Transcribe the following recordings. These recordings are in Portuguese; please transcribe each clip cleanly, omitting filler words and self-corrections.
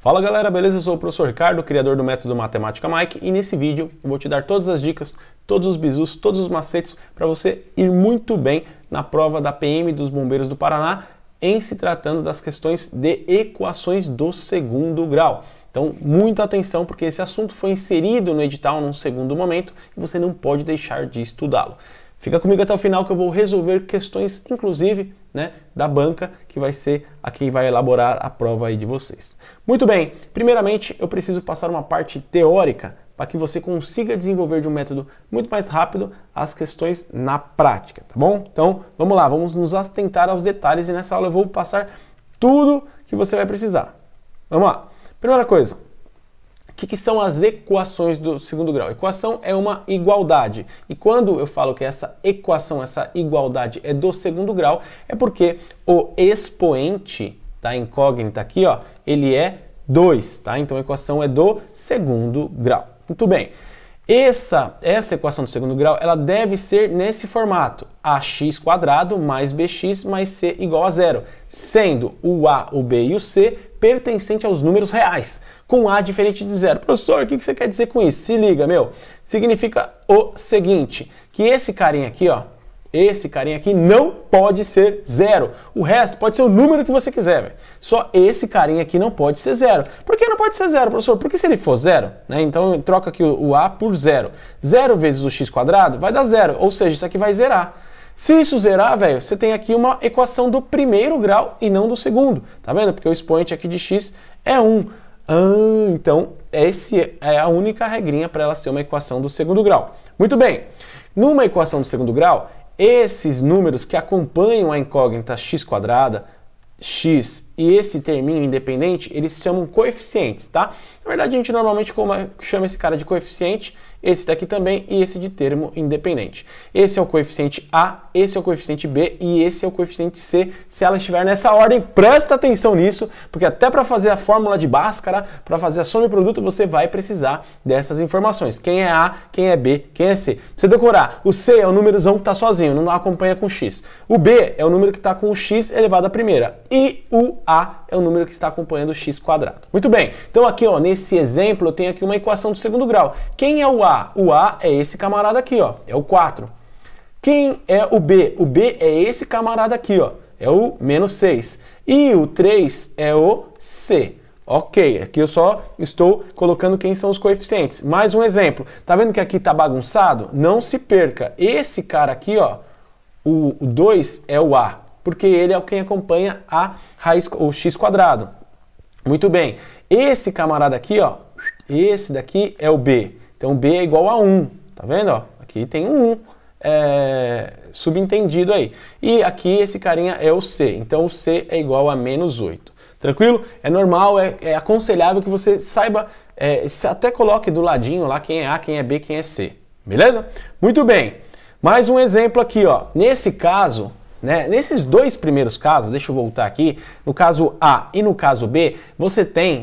Fala galera, beleza? Eu sou o professor Ricardo, criador do método Matemática Mike, e nesse vídeo eu vou te dar todas as dicas, todos os bizus, todos os macetes para você ir muito bem na prova da PM dos Bombeiros do Paraná em se tratando das questões de equações do segundo grau. Então, muita atenção porque esse assunto foi inserido no edital num segundo momento e você não pode deixar de estudá-lo. Fica comigo até o final que eu vou resolver questões, inclusive, da banca, que vai ser a quem vai elaborar a prova aí de vocês. Muito bem, primeiramente eu preciso passar uma parte teórica para que você consiga desenvolver de um método muito mais rápido as questões na prática, tá bom? Então, vamos lá, vamos nos atentar aos detalhes e nessa aula eu vou passar tudo que você vai precisar. Vamos lá. Primeira coisa, o que são as equações do segundo grau? Equação é uma igualdade. E quando eu falo que essa equação, essa igualdade é do segundo grau, é porque o expoente da incógnita aqui, ó, ele é 2, tá? Então a equação é do segundo grau. Muito bem. Essa equação do segundo grau, ela deve ser nesse formato, ax² mais bx mais c igual a zero, sendo o a, o b e o c pertencente aos números reais, com a diferente de zero. Professor, o que você quer dizer com isso? Se liga, meu. Significa o seguinte, que esse carinha aqui, ó, esse carinha aqui não pode ser zero. O resto pode ser o número que você quiser, velho. Só esse carinha aqui não pode ser zero. Por que não pode ser zero, professor? Porque se ele for zero, então troca aqui o a por zero. Zero vezes o x² vai dar zero, ou seja, isso aqui vai zerar. Se isso zerar, velho, você tem aqui uma equação do primeiro grau e não do segundo. Tá vendo? Porque o expoente aqui de x é 1. Então, essa é a única regrinha para ela ser uma equação do segundo grau. Muito bem. Numa equação do segundo grau, esses números que acompanham a incógnita x², x e esse terminho independente, eles se chamam coeficientes, tá? Na verdade, a gente normalmente chama esse cara de coeficiente, esse daqui também e esse de termo independente. Esse é o coeficiente A, esse é o coeficiente B e esse é o coeficiente C, se ela estiver nessa ordem. Presta atenção nisso, porque até para fazer a fórmula de Bhaskara, para fazer a soma e produto, você vai precisar dessas informações. Quem é A, quem é B, quem é C. Pra você decorar, o C é o númerozão que está sozinho, não acompanha com X. O B é o número que está com o X elevado à primeira. E o A é o número que está acompanhando o x². Muito bem, então aqui, ó, nesse exemplo eu tenho aqui uma equação do segundo grau. Quem é o A? O A é esse camarada aqui, ó, é o 4. Quem é o B? O B é esse camarada aqui, ó, é o menos 6. E o 3 é o C. Ok, aqui eu só estou colocando quem são os coeficientes. Mais um exemplo, tá vendo que aqui tá bagunçado? Não se perca, esse cara aqui, ó, o 2 é o A, porque ele é quem acompanha a raiz, o x². Muito bem, esse camarada aqui, ó, esse daqui é o B. Então B é igual a 1, tá vendo? Ó? Aqui tem um 1 subentendido aí. E aqui esse carinha é o C, então o C é igual a menos 8. Tranquilo? É normal, é aconselhável que você saiba, até coloque do ladinho lá quem é A, quem é B, quem é C. Beleza? Muito bem. Mais um exemplo aqui, ó. Nesse caso, nesses dois primeiros casos, deixa eu voltar aqui, no caso A e no caso B,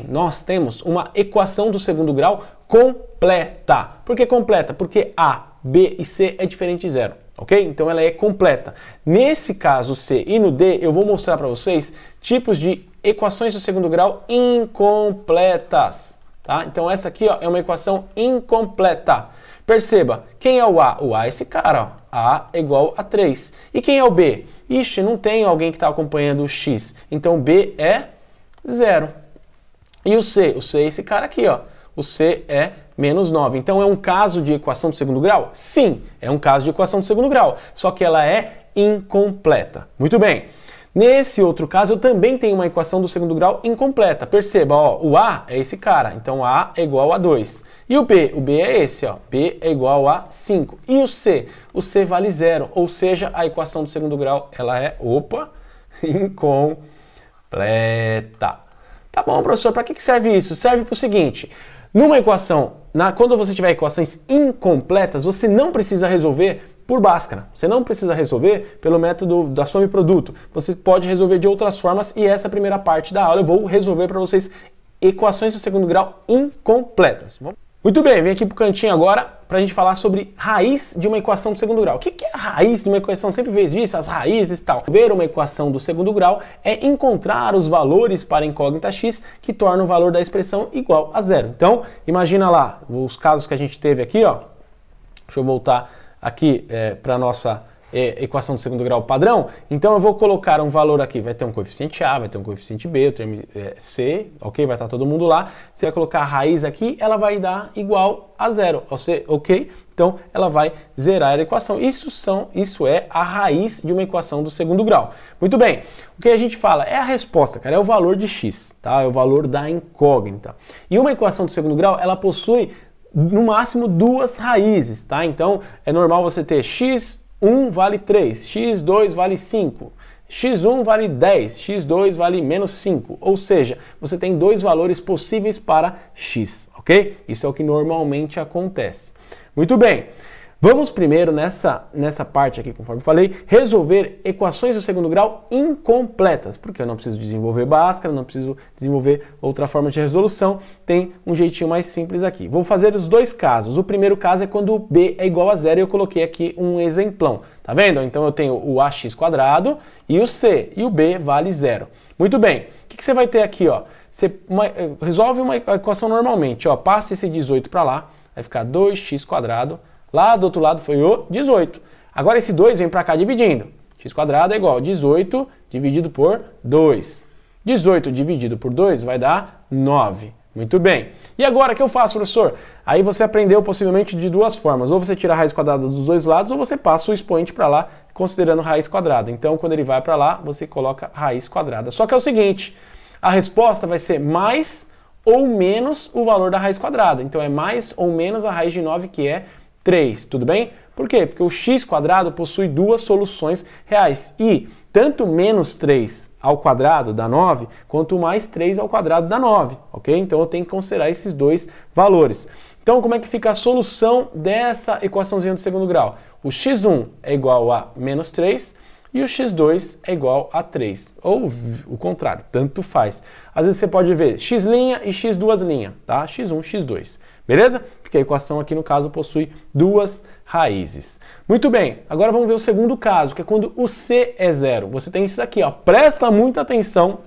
nós temos uma equação do segundo grau completa. Por que completa? Porque A, B e C é diferente de zero, ok? Então ela é completa. Nesse caso C e no D, eu vou mostrar para vocês tipos de equações do segundo grau incompletas, tá? Então essa aqui, ó, é uma equação incompleta. Perceba, quem é o A? O A é esse cara, ó. A é igual a 3. E quem é o B? Ixi, não tem alguém que está acompanhando o X. Então B é 0. E o C? O C é esse cara aqui, ó. O C é menos 9. Então é um caso de equação de segundo grau? Sim, é um caso de equação de segundo grau. Só que ela é incompleta. Muito bem. Nesse outro caso, eu também tenho uma equação do segundo grau incompleta. Perceba, ó, o A é esse cara, então A é igual a 2. E o B? O B é esse, ó, B é igual a 5. E o C? O C vale 0, ou seja, a equação do segundo grau, ela é, incompleta. Tá bom, professor, para que serve isso? Serve para o seguinte, numa equação, quando você tiver equações incompletas, você não precisa resolver por Bhaskara. Você não precisa resolver pelo método da soma e produto. Você pode resolver de outras formas e essa primeira parte da aula eu vou resolver para vocês equações do segundo grau incompletas. Muito bem, vem aqui para o cantinho agora para a gente falar sobre raiz de uma equação do segundo grau. O que é a raiz de uma equação? Sempre vejo isso, as raízes e tal. Ver uma equação do segundo grau é encontrar os valores para a incógnita x que tornam o valor da expressão igual a zero. Então, imagina lá os casos que a gente teve aqui, ó. Deixa eu voltar aqui para a nossa equação do segundo grau padrão. Então eu vou colocar um valor aqui, vai ter um coeficiente A, vai ter um coeficiente B, o termo C, ok? Vai estar todo mundo lá. Você vai colocar a raiz aqui, ela vai dar igual a zero, ok? Então ela vai zerar a equação. Isso é a raiz de uma equação do segundo grau. Muito bem, o que a gente fala é a resposta, cara, é o valor de x, tá? É o valor da incógnita. E uma equação do segundo grau, ela possui no máximo duas raízes, tá? Então é normal você ter x1 vale 3, x2 vale 5, x1 vale 10, x2 vale menos 5, ou seja, você tem dois valores possíveis para x, ok? Isso é o que normalmente acontece. Muito bem, vamos primeiro nessa parte aqui, conforme eu falei, resolver equações do segundo grau incompletas, porque eu não preciso desenvolver Bhaskara, não preciso desenvolver outra forma de resolução, tem um jeitinho mais simples aqui. Vou fazer os dois casos. O primeiro caso é quando o b é igual a zero e eu coloquei aqui um exemplão, tá vendo? Então eu tenho o ax quadrado e o c, e o b vale zero. Muito bem, o que você vai ter aqui, ó? Você resolve uma equação normalmente, ó, passa esse 18 para lá, vai ficar 2x quadrado, lá do outro lado foi o 18. Agora esse 2 vem para cá dividindo. X quadrado é igual a 18 dividido por 2. 18 dividido por 2 vai dar 9. Muito bem. E agora o que eu faço, professor? Aí você aprendeu possivelmente de duas formas. Ou você tira a raiz quadrada dos dois lados, ou você passa o expoente para lá, considerando raiz quadrada. Então, quando ele vai para lá, você coloca raiz quadrada. Só que é o seguinte, a resposta vai ser mais ou menos o valor da raiz quadrada. Então, é mais ou menos a raiz de 9, que é 3, tudo bem? Por quê? Porque o x quadrado possui duas soluções reais e tanto menos 3 ao quadrado dá 9, quanto mais 3 ao quadrado dá 9, ok? Então eu tenho que considerar esses dois valores. Então como é que fica a solução dessa equaçãozinha do segundo grau? O x1 é igual a menos 3 e o x2 é igual a 3, ou o contrário, tanto faz. Às vezes você pode ver x' e x2', tá? x1, x2, beleza? Porque a equação aqui no caso possui duas raízes. Muito bem, agora vamos ver o segundo caso, que é quando o c é zero. Você tem isso aqui, ó, presta muita atenção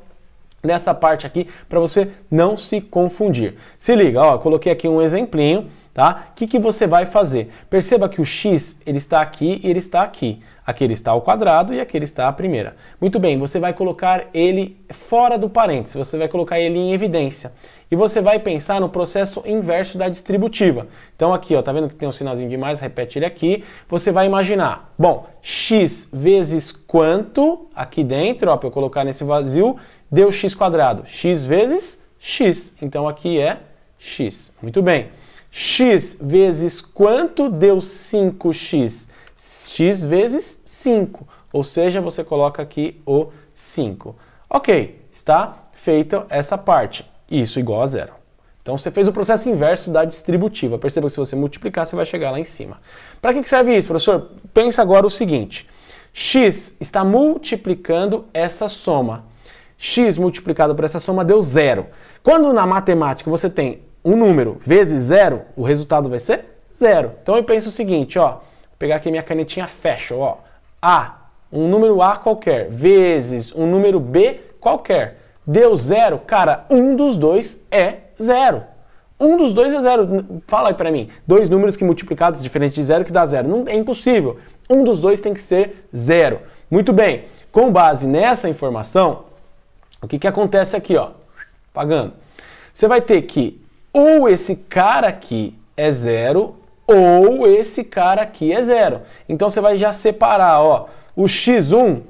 nessa parte aqui para você não se confundir. Se liga, ó, eu coloquei aqui um exemplinho, tá? O que você vai fazer? Perceba que o x, ele está aqui e ele está aqui. Aqui ele está ao quadrado e aqui ele está à primeira. Muito bem, você vai colocar ele fora do parênteses, você vai colocar ele em evidência. E você vai pensar no processo inverso da distributiva. Então aqui, ó, tá vendo que tem um sinalzinho de mais? Repete ele aqui. Você vai imaginar, bom, x vezes quanto aqui dentro, ó, para eu colocar nesse vazio, deu x quadrado. X vezes x. Então aqui é x. Muito bem. X vezes quanto deu 5x? X vezes 5. Ou seja, você coloca aqui o 5. Ok, está feita essa parte. Isso igual a zero. Então você fez o processo inverso da distributiva. Perceba que se você multiplicar, você vai chegar lá em cima. Para que serve isso, professor? Pensa agora o seguinte. X está multiplicando essa soma. X multiplicado por essa soma deu zero. Quando na matemática você tem um número vezes zero, o resultado vai ser zero. Então eu penso o seguinte, ó. Vou pegar aqui minha canetinha fashion, ó. A, um número A qualquer, vezes um número B qualquer. Deu zero, cara, um dos dois é zero. Um dos dois é zero. Fala aí pra mim. Dois números que multiplicados diferente de zero que dá zero. Não, é impossível. Um dos dois tem que ser zero. Muito bem. Com base nessa informação, o que acontece aqui, ó? Pagando. Você vai ter que ou esse cara aqui é zero, ou esse cara aqui é zero. Então você vai já separar, ó, o x1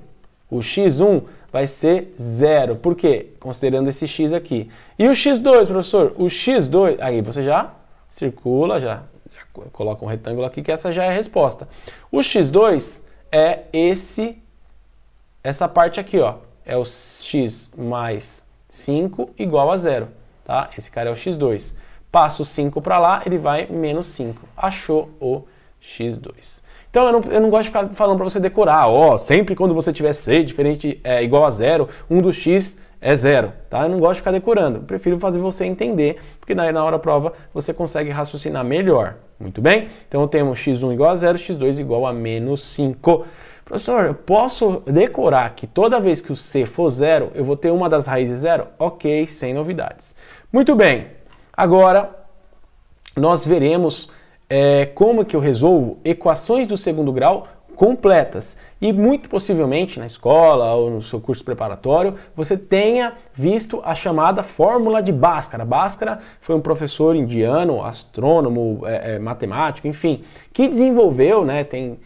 vai ser zero. Por quê? Considerando esse x aqui. E o x2, professor? O x2, aí você já circula, já coloca um retângulo aqui, que essa já é a resposta. O x2 é essa parte aqui, ó. É o x mais 5 igual a zero. Tá? Esse cara é o x2. Passa o 5 para lá, ele vai menos 5. Achou o x2. Então eu não gosto de ficar falando para você decorar, ó, sempre quando você tiver c diferente igual a zero, um dos x é 0, tá? Eu não gosto de ficar decorando, eu prefiro fazer você entender, porque daí na hora da prova você consegue raciocinar melhor. Muito bem? Então temos x1 igual a 0, x2 igual a menos 5. Professor, eu posso decorar que toda vez que o c for 0, eu vou ter uma das raízes 0? Ok, sem novidades. Muito bem, agora nós veremos como que eu resolvo equações do segundo grau completas. E muito possivelmente na escola ou no seu curso preparatório você tenha visto a chamada fórmula de Bhaskara. Bhaskara foi um professor indiano, astrônomo, matemático, enfim, que desenvolveu, né, tem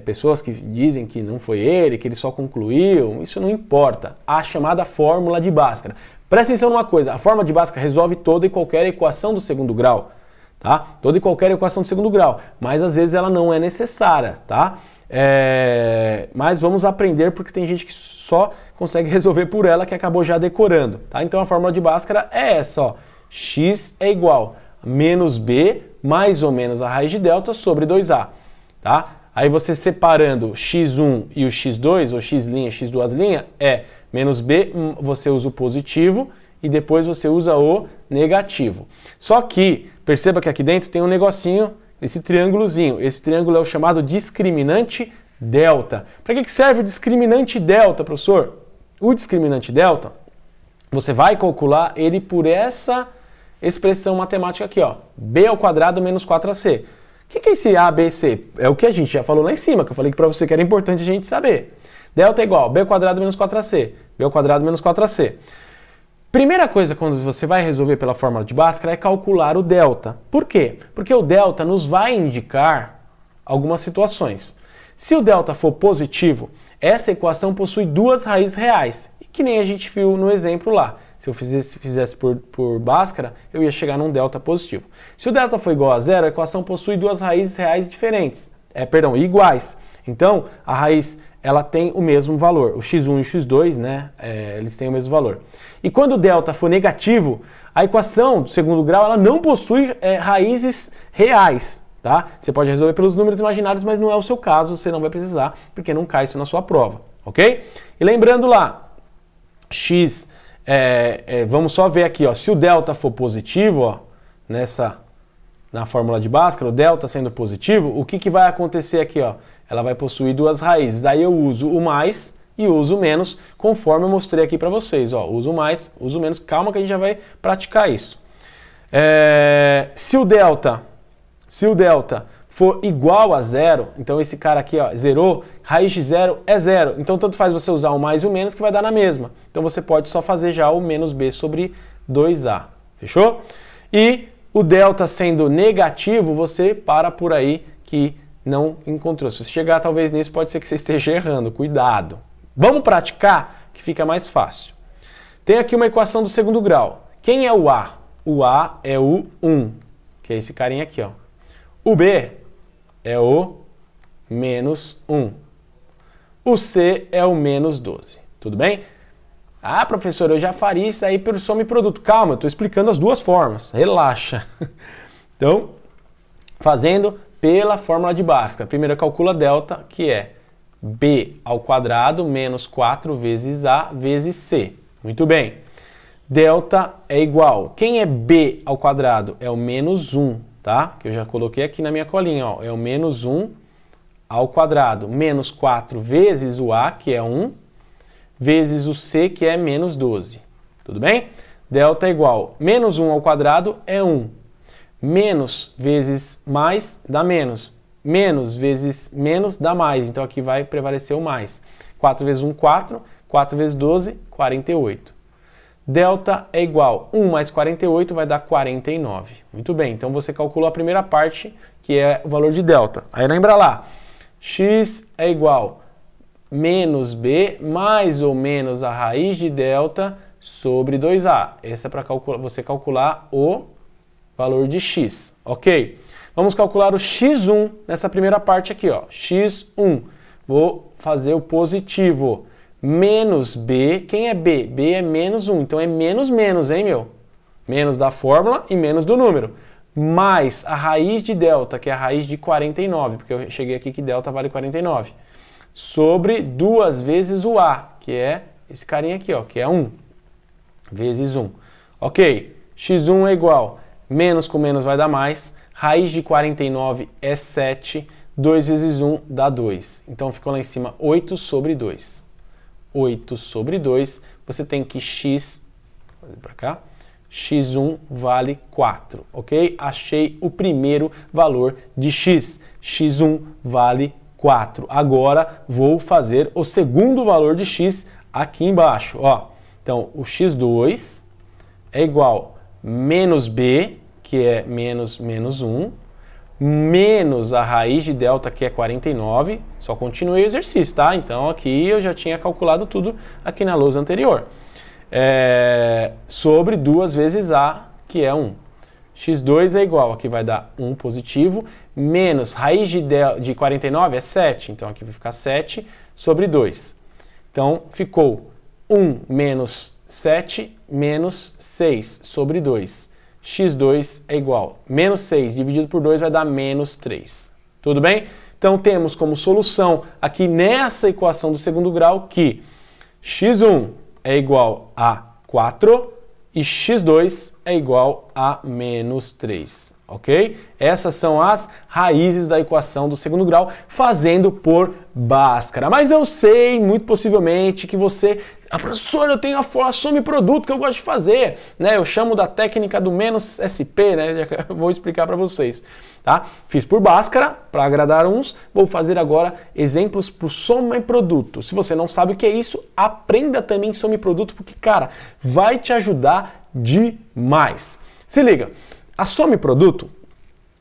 pessoas que dizem que não foi ele, que ele só concluiu, isso não importa, a chamada fórmula de Bhaskara. Presta atenção numa coisa, a fórmula de Bhaskara resolve toda e qualquer equação do segundo grau, tá? Toda e qualquer equação do segundo grau, mas às vezes ela não é necessária, tá? Mas vamos aprender porque tem gente que só consegue resolver por ela que acabou já decorando, tá? Então a fórmula de Bhaskara é essa, ó, x é igual a menos b mais ou menos a raiz de delta sobre 2a, tá? Aí você separando x1 e o x2, ou x', x2', menos b, você usa o positivo e depois você usa o negativo. Só que, perceba que aqui dentro tem um negocinho, esse triângulozinho. Esse triângulo é o chamado discriminante delta. Para que serve o discriminante delta, professor? O discriminante delta, você vai calcular ele por essa expressão matemática aqui, ó, b ao quadrado menos 4ac. O que é esse a, b, c? É o que a gente já falou lá em cima, que eu falei para você que era importante a gente saber. Delta é igual a b ao quadrado menos 4ac. b ao quadrado menos 4ac. Primeira coisa quando você vai resolver pela fórmula de Bhaskara é calcular o delta. Por quê? Porque o delta nos vai indicar algumas situações. Se o delta for positivo, essa equação possui duas raízes reais, e que nem a gente viu no exemplo lá. Se eu fizesse por Bhaskara, eu ia chegar num delta positivo. Se o delta for igual a 0, a equação possui duas raízes reais diferentes, iguais. Então, a raiz ela tem o mesmo valor. O x1 e o x2, né, eles têm o mesmo valor. E quando o delta for negativo, a equação do segundo grau ela não possui raízes reais. Tá? Você pode resolver pelos números imaginários, mas não é o seu caso, você não vai precisar, porque não cai isso na sua prova, ok? E lembrando lá, x, vamos só ver aqui, ó, se o delta for positivo, ó, na fórmula de Bhaskara, o delta sendo positivo, o que vai acontecer aqui? Ó? Ela vai possuir duas raízes, aí eu uso o mais e uso o menos, conforme eu mostrei aqui para vocês, ó, uso o mais, uso o menos, calma que a gente já vai praticar isso. Se o delta for igual a 0, então esse cara aqui, ó, zerou, raiz de 0 é 0. Então tanto faz você usar o mais e o menos que vai dar na mesma. Então você pode só fazer já o menos b sobre 2a. Fechou? E o delta sendo negativo, você para por aí que não encontrou. Se você chegar talvez nisso, pode ser que você esteja errando. Cuidado. Vamos praticar que fica mais fácil. Tem aqui uma equação do segundo grau. Quem é o a? O a é o 1, que é esse carinha aqui, ó. O B é o menos 1. O C é o menos 12. Tudo bem? Ah, professor, eu já faria isso aí pelo soma e produto. Calma, eu estou explicando as duas formas. Relaxa. Então, fazendo pela fórmula de Bhaskara. Primeiro calcula delta, que é B ao quadrado menos 4 vezes A vezes C. Muito bem. Delta é igual. Quem é B ao quadrado? É o menos 1. Tá? Que eu já coloquei aqui na minha colinha, ó, é o menos 1 ao quadrado, menos 4 vezes o A, que é 1, vezes o C, que é menos 12. Tudo bem? Delta é igual, menos 1 ao quadrado é 1, menos vezes mais dá menos, menos vezes menos dá mais, então aqui vai prevalecer o mais. 4 vezes 1, 4, 4 vezes 12, 48. Delta é igual, 1 mais 48 vai dar 49. Muito bem, então você calculou a primeira parte, que é o valor de delta. Aí lembra lá, x é igual menos b mais ou menos a raiz de delta sobre 2a. Esse é para você calcular o valor de x, ok? Vamos calcular o x1 nessa primeira parte aqui, ó, x1. Vou fazer o positivo. Menos b, quem é b? b é menos 1, então é menos menos, hein, meu? Menos da fórmula e menos do número. Mais a raiz de delta, que é a raiz de 49, porque eu cheguei aqui que delta vale 49. Sobre 2 vezes o a, que é esse carinha aqui, ó, que é 1. vezes 1. Ok, x1 é igual, menos com menos vai dar mais, raiz de 49 é 7, 2 vezes 1 dá 2. Então ficou lá em cima 8 sobre 2. 8 sobre 2, você tem que x, para cá, x1 vale 4, ok? Achei o primeiro valor de x. x1 vale 4. Agora vou fazer o segundo valor de x aqui embaixo, ó. Então, o x2 é igual a menos b, que é menos 1, menos a raiz de delta, que é 49, só continuei o exercício, tá? Então, aqui eu já tinha calculado tudo aqui na lousa anterior. Sobre 2 vezes a, que é 1. x2 é igual, aqui vai dar 1 positivo, menos raiz de 49 é 7, então aqui vai ficar 7 sobre 2. Então, ficou 1 menos 7 menos 6 sobre 2. x2 é igual, menos 6 dividido por 2 vai dar menos 3. Tudo bem? Então, temos como solução aqui nessa equação do segundo grau que x1 é igual a 4 e x2 é igual a menos 3, ok? Essas são as raízes da equação do segundo grau, fazendo por Bhaskara. Mas eu sei, muito possivelmente, que você... professor, eu tenho a some produto que eu gosto de fazer, né? Eu chamo da técnica do menos SP, né? Já vou explicar para vocês, tá? Fiz por Bhaskara, para agradar uns, vou fazer agora exemplos por soma e produto. Se você não sabe o que é isso, aprenda também soma e produto, porque, cara, vai te ajudar demais. Se liga, a soma e produto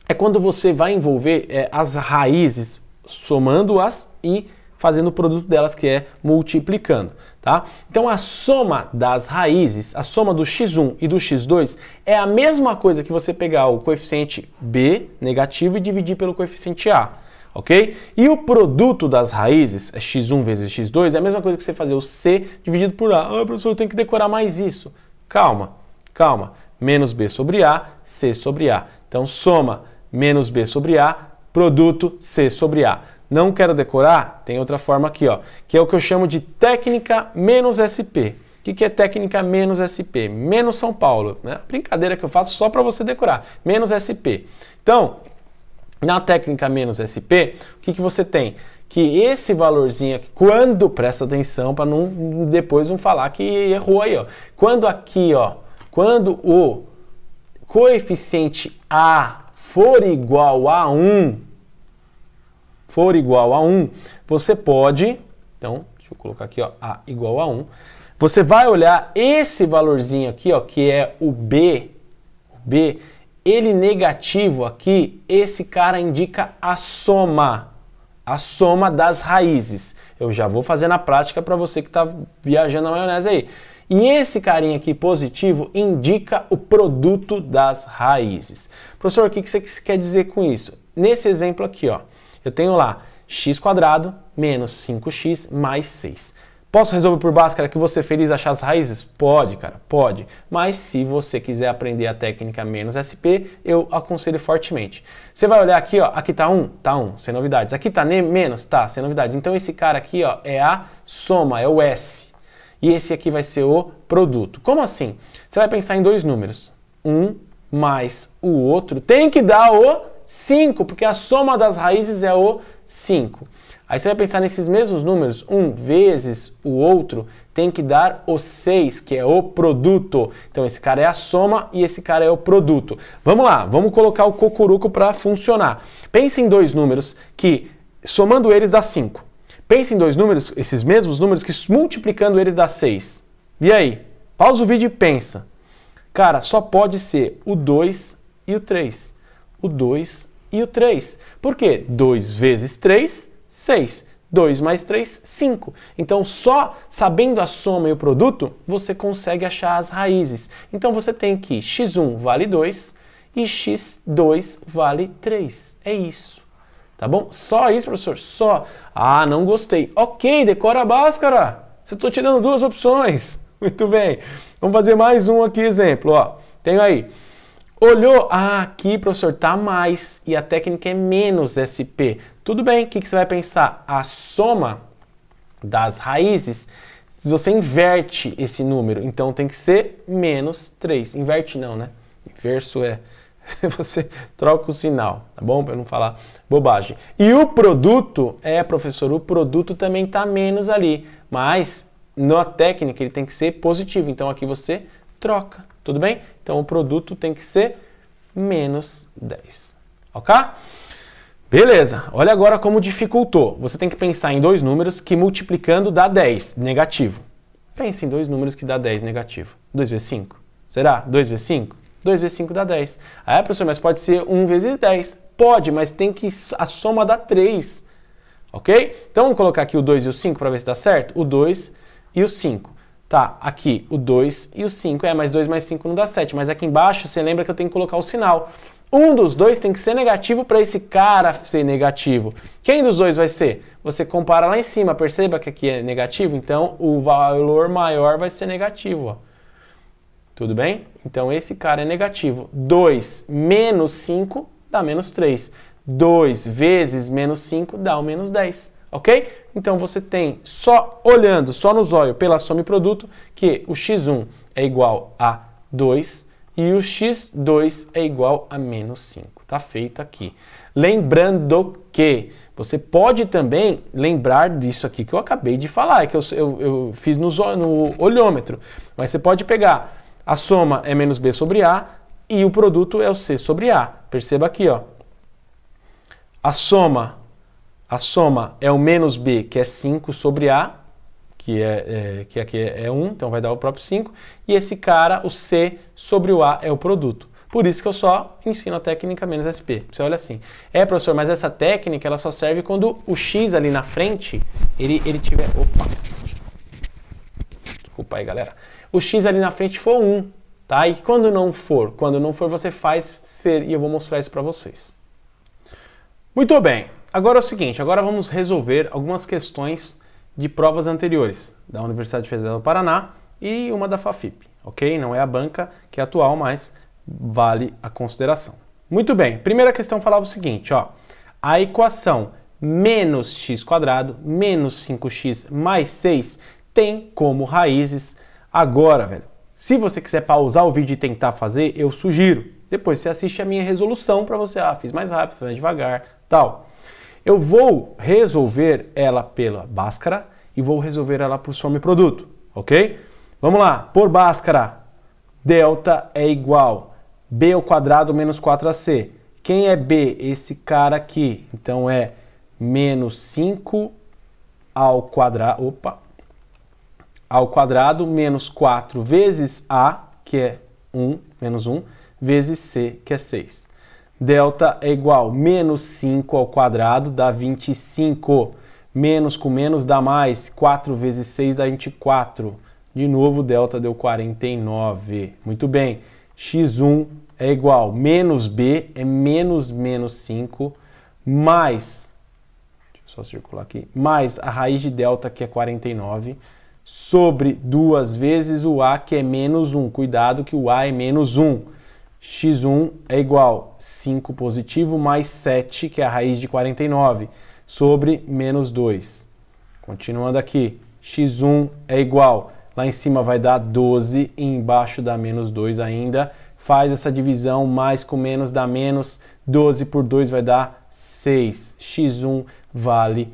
é quando você vai envolver as raízes, somando-as e fazendo o produto delas, que é multiplicando, tá? Então a soma das raízes, a soma do x1 e do x2 é a mesma coisa que você pegar o coeficiente b negativo e dividir pelo coeficiente a, ok? E o produto das raízes, é x1 vezes x2, é a mesma coisa que você fazer o c dividido por a. Ah, professor, eu tenho que decorar mais isso. Calma, calma. Menos b sobre a, c sobre a. Então soma menos b sobre a, produto c sobre a. Não quero decorar? Tem outra forma aqui, ó, que é o que eu chamo de técnica menos SP. O que é técnica menos SP? Menos São Paulo, né? Brincadeira que eu faço só para você decorar. Menos SP. Então, na técnica menos SP, o que você tem? Que esse valorzinho aqui, quando, presta atenção para depois não falar que errou aí, ó. Quando aqui, ó, quando o coeficiente A for igual a 1, você pode, então, deixa eu colocar aqui, ó, A igual a 1, você vai olhar esse valorzinho aqui, ó, que é o B, ele negativo aqui, esse cara indica a soma das raízes. Eu já vou fazer na prática para você que está viajando na maionese aí. E esse carinha aqui positivo indica o produto das raízes. Professor, o que você quer dizer com isso? Nesse exemplo aqui, ó, eu tenho lá x² menos 5x mais 6. Posso resolver por Bhaskara que você feliz achar as raízes? Pode, cara, pode. Mas se você quiser aprender a técnica menos SP, eu aconselho fortemente. Você vai olhar aqui, ó, aqui tá 1, sem novidades. Aqui tá menos, tá, sem novidades. Então esse cara aqui, ó, é a soma, é o S. E esse aqui vai ser o produto. Como assim? Você vai pensar em dois números. Um mais o outro tem que dar o 5, porque a soma das raízes é o 5. Aí você vai pensar nesses mesmos números, um vezes o outro tem que dar o 6, que é o produto. Então esse cara é a soma e esse cara é o produto. Vamos lá, vamos colocar o cocuruco para funcionar. Pense em dois números que, somando eles, dá 5. Pense em dois números, esses mesmos números, que multiplicando eles dá 6. E aí? Pausa o vídeo e pensa. Cara, só pode ser o 2 e o 3. O 2 e o 3. Por quê? 2 vezes 3, 6. 2 mais 3, 5. Então, só sabendo a soma e o produto, você consegue achar as raízes. Então, você tem que x1 vale 2 e x2 vale 3. É isso. Tá bom? Só isso, professor? Só. Ah, não gostei. Ok, decora a Bhaskara. Você estou te dando duas opções. Muito bem. Vamos fazer mais um aqui, exemplo. Ó, tenho aí. Olhou, aqui, professor, tá mais e a técnica é menos SP. Tudo bem, o que você vai pensar? A soma das raízes se você inverte esse número, então tem que ser menos 3. Inverte não, né? Inverso é você troca o sinal, tá bom? Para não falar bobagem. E o produto, professor, o produto também está menos ali, mas na técnica ele tem que ser positivo, então aqui você troca, tudo bem? Então o produto tem que ser menos 10, ok? Beleza, olha agora como dificultou. Você tem que pensar em dois números que multiplicando dá 10, negativo. Pense em dois números que dá 10, negativo. 2 vezes 5, será? 2 vezes 5? 2 vezes 5 dá 10. Ah, professor, mas pode ser 1 vezes 10. Pode, mas tem que a soma dá 3. Ok? Então vamos colocar aqui o 2 e o 5 para ver se dá certo. O 2 e o 5. Tá, aqui o 2 e o 5. Mas 2 mais 5 não dá 7. Mas aqui embaixo você lembra que eu tenho que colocar o sinal. Um dos dois tem que ser negativo para esse cara ser negativo. Quem dos dois vai ser? Você compara lá em cima. Perceba que aqui é negativo. Então o valor maior vai ser negativo, ó. Tudo bem? Então esse cara é negativo. 2 menos 5 dá menos 3. 2 vezes menos 5 dá o menos 10. Ok? Então você tem, só olhando, só no zóio, pela soma e produto, que o x1 é igual a 2 e o x2 é igual a menos 5. Tá feito aqui. Lembrando que você pode também lembrar disso aqui que eu acabei de falar, que eu fiz no olhômetro. Mas você pode pegar... A soma é menos b sobre a e o produto é o c sobre a. Perceba aqui, ó. A soma é o menos b, que é 5 sobre a, que aqui é 1, então vai dar o próprio 5. E esse cara, o c sobre o a, é o produto. Por isso que eu só ensino a técnica menos SP. Você olha assim. Professor, mas essa técnica ela só serve quando o x ali na frente, ele tiver... Opa! Desculpa aí, galera. O x ali na frente for 1, tá? E quando não for? Quando não for, você faz ser, e eu vou mostrar isso para vocês. Muito bem. Agora é o seguinte, agora vamos resolver algumas questões de provas anteriores da Universidade Federal do Paraná e uma da FAFIP, ok? Não é a banca que é atual, mas vale a consideração. Muito bem. Primeira questão falava o seguinte, ó. A equação menos x² menos 5x mais 6 tem como raízes... Agora, velho, se você quiser pausar o vídeo e tentar fazer, eu sugiro. Depois você assiste a minha resolução para você, fiz mais rápido, fiz mais devagar, tal. Eu vou resolver ela pela Bhaskara e vou resolver ela por soma e produto, ok? Vamos lá, por Bhaskara, delta é igual b² menos 4ac. Quem é b? Esse cara aqui. Então é menos 5 ao quadrado, ao quadrado menos 4 vezes a, que é 1, menos 1, vezes c, que é 6. Delta é igual menos 5 ao quadrado dá 25. Menos com menos dá mais. 4 vezes 6 dá 24. De novo, delta deu 49. Muito bem. x1 é igual menos b, é menos 5, mais, deixa eu só circular aqui, mais a raiz de delta, que é 49, sobre 2 vezes o a, que é menos 1. Cuidado que o a é menos 1. x1 é igual 5 positivo mais 7, que é a raiz de 49, sobre menos 2. Continuando aqui, x1 é igual, lá em cima vai dar 12 e embaixo dá menos 2 ainda. Faz essa divisão, mais com menos dá menos, 12 por 2 vai dar 6. x1 vale,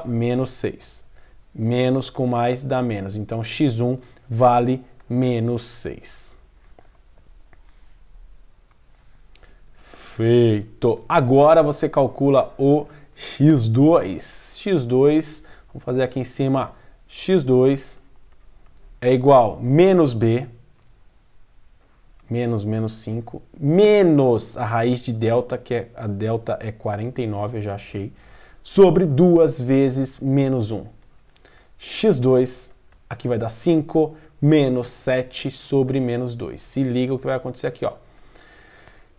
menos 6. Menos com mais dá menos. Então, x1 vale menos 6. Feito. Agora você calcula o x2. x2, vamos fazer aqui em cima, x2 é igual menos b, menos 5, menos a raiz de delta, que a delta é 49, eu já achei, sobre 2 vezes menos 1. x2, aqui vai dar 5, menos 7 sobre menos 2. Se liga o que vai acontecer aqui, ó.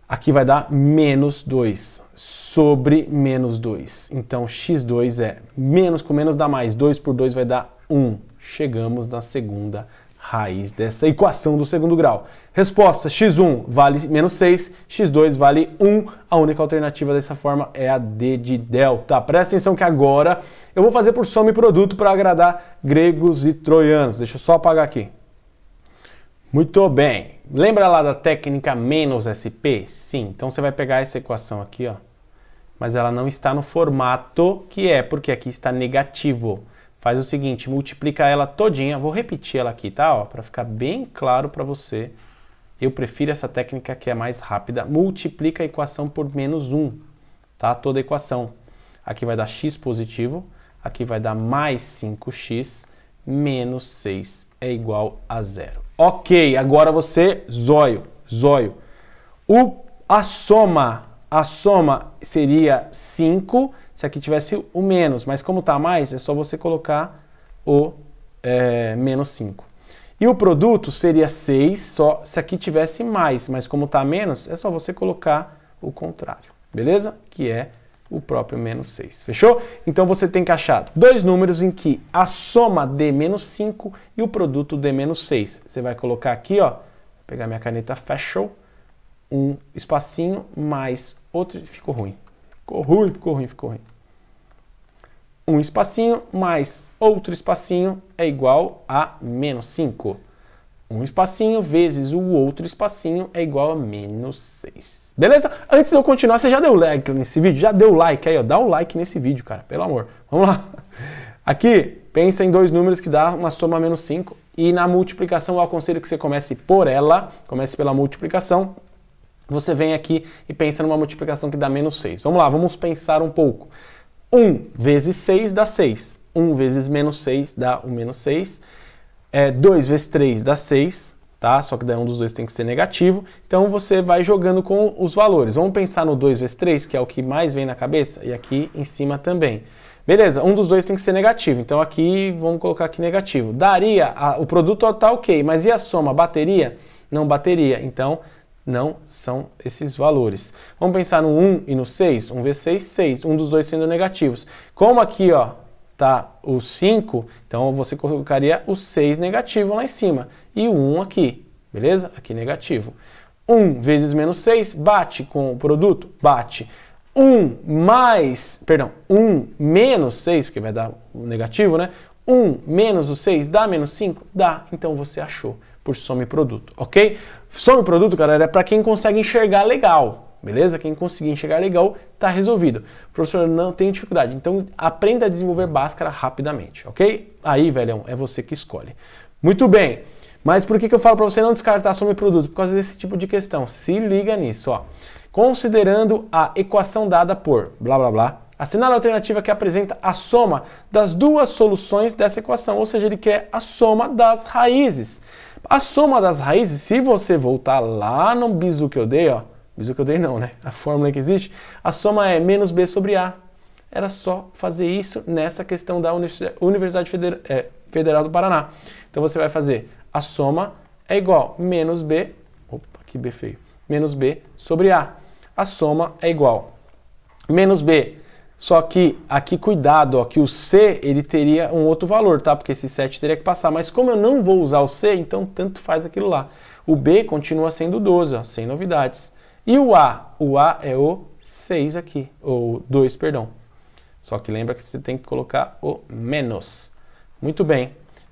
Aqui vai dar menos 2 sobre menos 2. Então, x2 é menos com menos dá mais. 2 por 2 vai dar 1. Chegamos na segunda raiz dessa equação do segundo grau. Resposta, x1 vale menos 6, x2 vale 1. A única alternativa dessa forma é a D de delta. Presta atenção que agora Eu vou fazer por soma e produto para agradar gregos e troianos. Deixa eu só apagar aqui. Muito bem. Lembra lá da técnica menos SP? Sim. Então você vai pegar essa equação aqui, ó. Mas ela não está no formato que é, porque aqui está negativo. Faz o seguinte, multiplica ela todinha. Vou repetir ela aqui, tá? Ó, para ficar bem claro para você. Eu prefiro essa técnica que é mais rápida. Multiplica a equação por menos 1, tá? Toda a equação. Aqui vai dar x positivo, aqui vai dar mais 5x, menos 6 é igual a 0. Ok, agora você, zóio. A soma seria 5 se aqui tivesse o menos, mas como está mais, é só você colocar o menos 5. E o produto seria 6 só se aqui tivesse mais, mas como está menos, é só você colocar o contrário, beleza? Que é o próprio menos 6, fechou? Então você tem que achar dois números em que a soma dê menos 5 e o produto dê menos 6. Você vai colocar aqui, ó, vou pegar minha caneta Fashion, um espacinho mais outro, ficou ruim. Ficou ruim. Um espacinho mais outro espacinho é igual a menos 5. Um espacinho vezes o outro espacinho é igual a menos 6. Beleza? Antes de eu continuar, você já deu like nesse vídeo? Já deu like aí, ó. Dá um like nesse vídeo, cara. Pelo amor. Vamos lá. Aqui, pensa em dois números que dá uma soma menos 5. E na multiplicação eu aconselho que você comece por ela. Comece pela multiplicação. Você vem aqui e pensa numa multiplicação que dá menos 6. Vamos lá, vamos pensar um pouco. 1 vezes 6 dá 6. 1 vezes menos 6 dá o menos 6. 2 vezes 3 dá 6, tá? Só que daí um dos dois tem que ser negativo. Então você vai jogando com os valores. Vamos pensar no 2 vezes 3, que é o que mais vem na cabeça, e aqui em cima também. Beleza, um dos dois tem que ser negativo. Então aqui, vamos colocar aqui negativo. Daria, o produto tá ok, mas e a soma? Bateria? Não bateria. Então não são esses valores. Vamos pensar no 1 e no 6. 1 vezes 6, 6. Um dos dois sendo negativos. Como aqui, ó, tá o 5, então você colocaria o 6 negativo lá em cima. E o 1 aqui, beleza? Aqui negativo. 1 vezes menos 6 bate com o produto? Bate. 1 menos 6, porque vai dar o negativo, né? 1 menos o 6 dá menos 5? Dá. Então você achou por soma e produto, ok? Soma e produto, galera, é para quem consegue enxergar legal, beleza? Quem conseguir enxergar legal, tá resolvido. Professor, não tem dificuldade, então aprenda a desenvolver Bhaskara rapidamente, ok? Aí, velhão, é você que escolhe. Muito bem, mas por que eu falo para você não descartar soma e produto? Por causa desse tipo de questão. Se liga nisso, ó. Considerando a equação dada por blá blá blá, assinale a alternativa que apresenta a soma das duas soluções dessa equação, ou seja, ele quer a soma das raízes. A soma das raízes, se você voltar lá no bizu que eu dei, ó, bizu que eu dei não, né? A fórmula que existe, a soma é menos b sobre a. Era só fazer isso nessa questão da Universidade Federal do Paraná. Então você vai fazer a soma é igual menos b, opa, que b feio, menos b sobre a. A soma é igual menos b. Só que aqui cuidado, ó, que o C ele teria um outro valor, tá? Porque esse 7 teria que passar, mas como eu não vou usar o C, então tanto faz aquilo lá. O B continua sendo 12, ó, sem novidades. E o A é o 6 aqui, ou 2, perdão. Só que lembra que você tem que colocar o menos. Muito bem.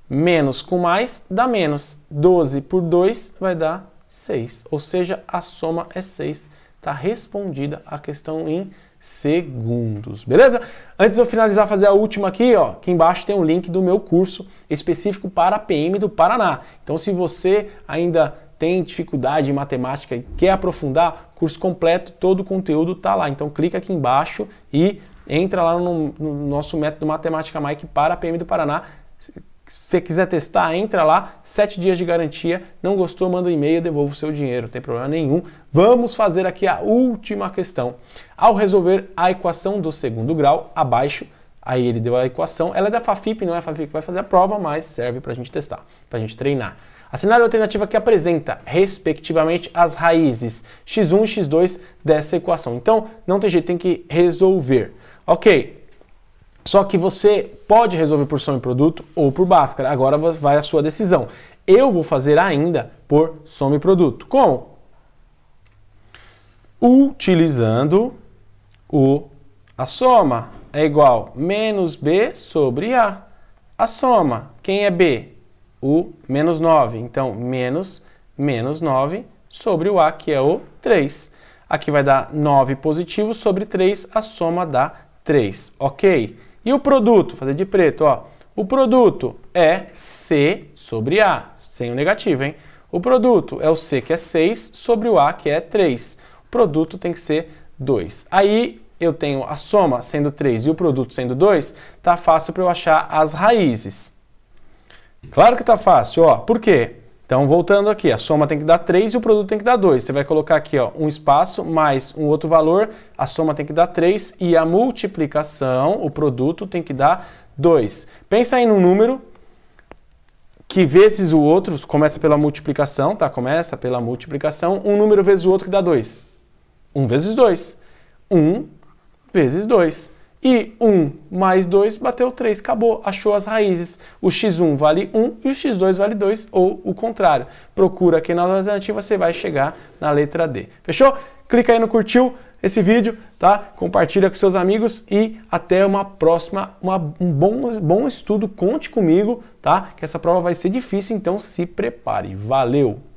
Menos com mais dá menos. 12 por 2 vai dar 6, ou seja, a soma é 6. Está respondida a questão em segundos, beleza? Antes de eu finalizar, fazer a última aqui, ó, aqui embaixo tem um link do meu curso específico para a PM do Paraná. Então, se você ainda tem dificuldade em matemática e quer aprofundar, curso completo, todo o conteúdo tá lá. Então, clica aqui embaixo e entra lá no nosso método Matemática Mike para a PM do Paraná. Se você quiser testar, entra lá, 7 dias de garantia, não gostou, manda um e-mail, devolvo o seu dinheiro, não tem problema nenhum. Vamos fazer aqui a última questão. Ao resolver a equação do segundo grau, abaixo, aí ele deu a equação, ela é da FAFIP, não é a FAFIP que vai fazer a prova, mas serve para a gente testar, para a gente treinar. Assinale a alternativa que apresenta, respectivamente, as raízes x1 e x2 dessa equação. Então, não tem jeito, tem que resolver. Ok. Só que você pode resolver por soma e produto ou por Bhaskara. Agora vai a sua decisão. Eu vou fazer ainda por soma e produto. Como? Utilizando a soma. é igual a menos B sobre A. A soma, quem é B? O menos 9. Então, menos 9 sobre o A, que é o 3. Aqui vai dar 9 positivo sobre 3, a soma dá 3, ok? E o produto, fazer de preto, ó. O produto é C sobre A, sem o negativo, hein? O produto é o C, que é 6, sobre o A, que é 3. O produto tem que ser 2. Aí eu tenho a soma sendo 3 e o produto sendo 2, tá fácil para eu achar as raízes. Claro que tá fácil, ó. Por quê? Então, voltando aqui, a soma tem que dar 3 e o produto tem que dar 2. Você vai colocar aqui, ó, um espaço mais um outro valor, a soma tem que dar 3 e a multiplicação, o produto, tem que dar 2. Pensa aí num número que vezes o outro, começa pela multiplicação, tá? Começa pela multiplicação, um número vezes o outro que dá 2. 1 vezes 2. 1 vezes 2. E 1 mais 2 bateu 3, acabou, achou as raízes. O x1 vale 1 e o x2 vale 2, ou o contrário. Procura aqui na alternativa, você vai chegar na letra D. Fechou? Clica aí no curtiu esse vídeo, tá? Compartilha com seus amigos e até uma próxima, um bom estudo. Conte comigo, tá? Que essa prova vai ser difícil, então se prepare. Valeu!